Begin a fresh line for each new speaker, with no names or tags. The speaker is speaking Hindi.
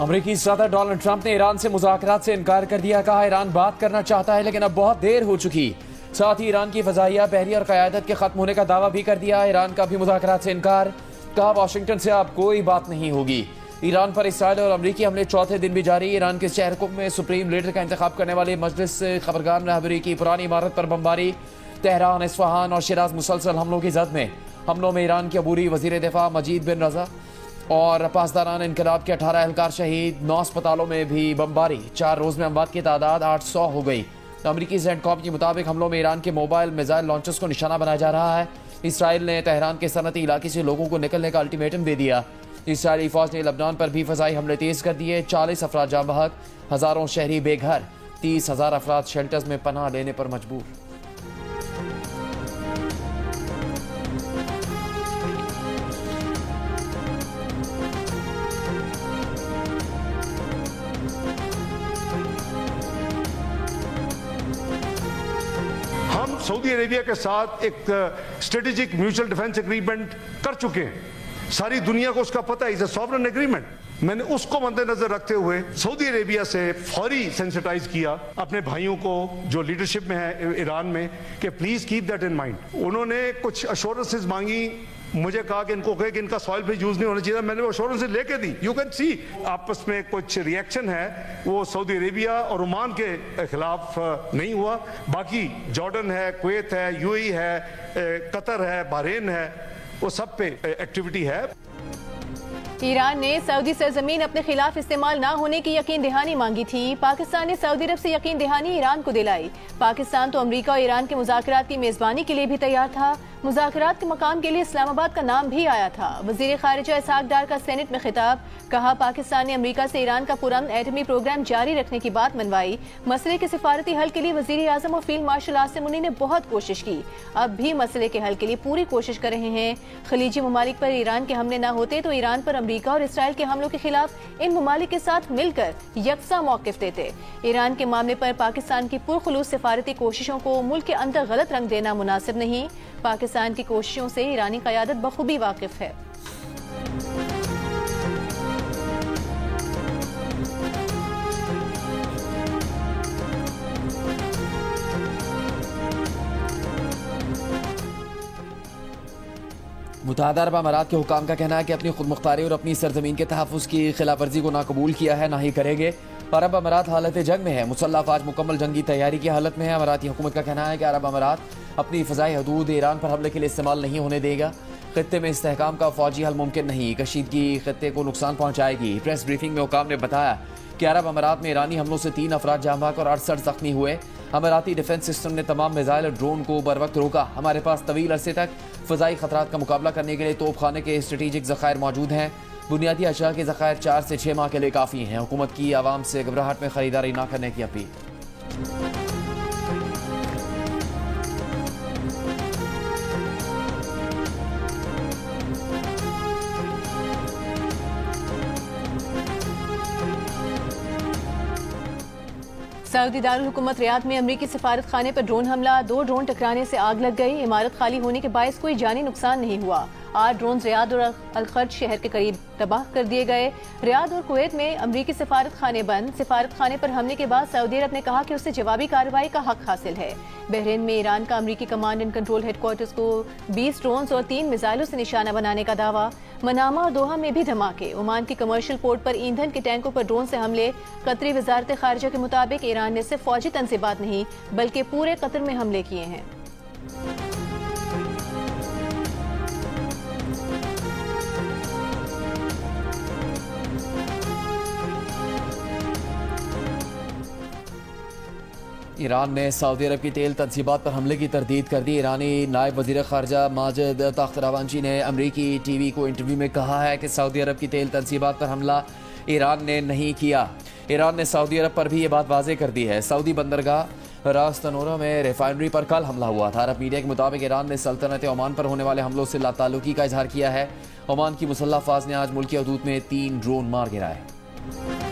अमरीकी सदर डोनाल्ड ट्रंप ने ईरान से मुज़ाकरात से इनकार कर दिया। कहा ईरान बात करना चाहता है लेकिन अब बहुत देर हो चुकी। साथ ही ईरान की फजाइया बहरी और क़यादत के खत्म होने का दावा भी कर दिया। ईरान का भी मुज़ाकरात से इनकार। कहा वाशिंगटन से अब कोई बात नहीं होगी। ईरान पर इसराइल और अमरीकी हमले चौथे दिन भी जारी। ईरान के शहर में सुप्रीम लीडर का इंतखाब करने वाले मजलिस खबरगान रहबरी की पुरानी इमारत पर बमबारी। तेहरान, इस्फहान और शिराज मुसलसल हमलों की जद में। हमलों में ईरान के अबूरी वजीर दिफा मजीद बिन रजा और पासदारान इनकलाब के 18 एहलकार शहीद। 9 अस्पतालों में भी बमबारी। 4 रोज में अमवात की तादाद 800 हो गई। अमरीकी सेंटकॉम के मुताबिक हमलों में ईरान के मोबाइल मिसाइल लॉन्चर्स को निशाना बनाया जा रहा है। इसराइल ने तेहरान के सनती इलाके से लोगों को निकलने का अल्टीमेटम दे दिया। इसराइली फौज ने लबनान पर भी फजाई हमले तेज कर दिए। 40 अफराद जाँ बहक, हजारों शहरी बेघर। 30,000 अफराद शेल्टर्स में पनाह लेने पर मजबूर।
हम सऊदी अरेबिया के साथ एक स्ट्रेटेजिक म्यूचुअल डिफेंस एग्रीमेंट कर चुके हैं। सारी दुनिया को उसका पता है, इज अ सॉवरेन एग्रीमेंट। मैंने उसको मद्देनजर रखते हुए सऊदी अरेबिया से फौरी सेंसिटाइज किया अपने भाइयों को जो लीडरशिप में है ईरान में कि please keep that in mind. उन्होंने कुछ अश्योरेंसेस मांगी, मुझे कहा कि इनको कहे कि इनका सॉइल पे यूज नहीं होना चाहिए। मैंने वो अश्योरेंसेस लेके दी। यू कैन सी आपस में कुछ रिएक्शन है वो सऊदी अरेबिया और ओमान के खिलाफ नहीं हुआ। बाकी जॉर्डन है, कुवैत है, यूएई है, कतर है, बहरीन है, वो सब पे एक्टिविटी है।
ईरान ने सऊदी सरजमीन अपने खिलाफ इस्तेमाल ना होने की यकीन दहानी मांगी थी। पाकिस्तान ने सऊदी अरब से यकीन दहानी ईरान को दिलाई। पाकिस्तान तो अमेरिका और ईरान के मुज़ाकरात की मेजबानी के लिए भी तैयार था। मुज़ाकरात के मकाम के लिए इस्लामाबाद का नाम भी आया था। वज़ीर ख़ारिजा इसहाक डार का सेनेट में खिताब। कहा पाकिस्तान ने अमेरिका से ईरान का पुरान एटमी प्रोग्राम जारी रखने की बात मनवाई। मसले के सिफारती हल के लिए वज़ीर आज़म और फील्ड मार्शल आसिम मुनी ने बहुत कोशिश की। अब भी मसले के हल के लिए पूरी कोशिश कर रहे हैं। खलीजी ममालिक पर ईरान के हमले न होते तो ईरान पर अमेरिका और इसराइल के हमलों के खिलाफ इन ममालिक के साथ मिलकर यकसा मौक़िफ़ देते। ईरान के मामले पर पाकिस्तान की पुरखुलूस सिफारती कोशिशों को मुल्क के अंदर गलत रंग देना मुनासिब नहीं। पाकिस्तान की कोशिशों से ईरानी क़यादत बखूबी वाकिफ है।
मुत्तहदा अरब अमारात के हुकाम का कहना है कि अपनी खुद मुख्तारी और अपनी सरजमीन के तहफ़्फ़ुज़ की खिलाफ वर्जी को नाकबूल किया है, ना ही करेंगे। अरब अमारात हालत जंग में है। मुसल्लह अफ़वाज मुकम्मल जंगी तैयारी की हालत में है। अमाराती हुकूमत का कहना है कि अरब अमारात अपनी फ़ज़ाई हदूद ईरान पर हमले के लिए इस्तेमाल नहीं होने देगा। खित्ते में इस्तेहकाम का फ़ौजी हल मुमकिन नहीं। कशीदगी खित्ते को नुकसान पहुँचाएगी। प्रेस ब्रीफिंग में हुकाम ने बताया कि अरब अमारात में ईरानी हमलों से 3 अफराद जाँ बहक और 68 ज़ख्मी हुए। अमाराती डिफेंस सिस्टम ने तमाम मिसाइल और ड्रोन को बर वक्त रोका। हमारे पास तवील अरसे तक फ़ज़ाई ख़तरात का मुकाबला करने के लिए तोप खाने के स्ट्रेटेजिक ज़खायर मौजूद हैं। बुनियादी अशिया के ज़खायर 4 से 6 माह के लिए काफ़ी हैं। हुकूमत की आवाम से घबराहट में ख़रीदारी न करने की अपील।
सऊदी दारुल हुकूमत रियाद में अमरीकी सफारत खाने पर ड्रोन हमला। 2 ड्रोन टकराने से आग लग गई। इमारत खाली होने के बायस कोई जानी नुकसान नहीं हुआ। 8 ड्रोन रियाद और अलखर्ज शहर के करीब तबाह कर दिए गए। रियाद और कुवैत में अमरीकी सफारत खाने बंद। सफारत खाने पर हमले के बाद सऊदी अरब ने कहा कि उसे जवाबी कार्रवाई का हक हासिल है। बहरीन में ईरान का अमरीकी कमांड एंड कंट्रोल हेडक्वार्टर्स को 20 ड्रोन और 3 मिसाइलों से निशाना बनाने का दावा। मनामा और दोहा में भी धमाके। ओमान की कमर्शियल पोर्ट पर ईंधन के टैंकों पर ड्रोन से हमले। कतरी वजारत खारिजा के मुताबिक ईरान ने सिर्फ फौजी तंसीबात नहीं बल्कि पूरे कतर में हमले किए हैं।
ईरान ने सऊदी अरब की तेल तंसीबात पर हमले की तरदीद कर दी। ईरानी नायब वज़ीर ख़ारिजा माजिद तख्तरावांची ने अमरीकी टीवी को इंटरव्यू में कहा है कि सऊदी अरब की तेल तंसीबात पर हमला ईरान ने नहीं किया। ईरान ने सऊदी अरब पर भी ये बात वाज़ेह कर दी है। सऊदी बंदरगाह रास तनूरा में रिफाइनरी पर कल हमला हुआ था। अरब मीडिया के मुताबिक ईरान ने सल्तनत ओमान पर होने वाले हमलों से लाताल्लुकी का इजहार किया है। ओमान की मुसल्लह अफ़वाज ने आज मुल्की हदूद में 3 ड्रोन मार गिराए।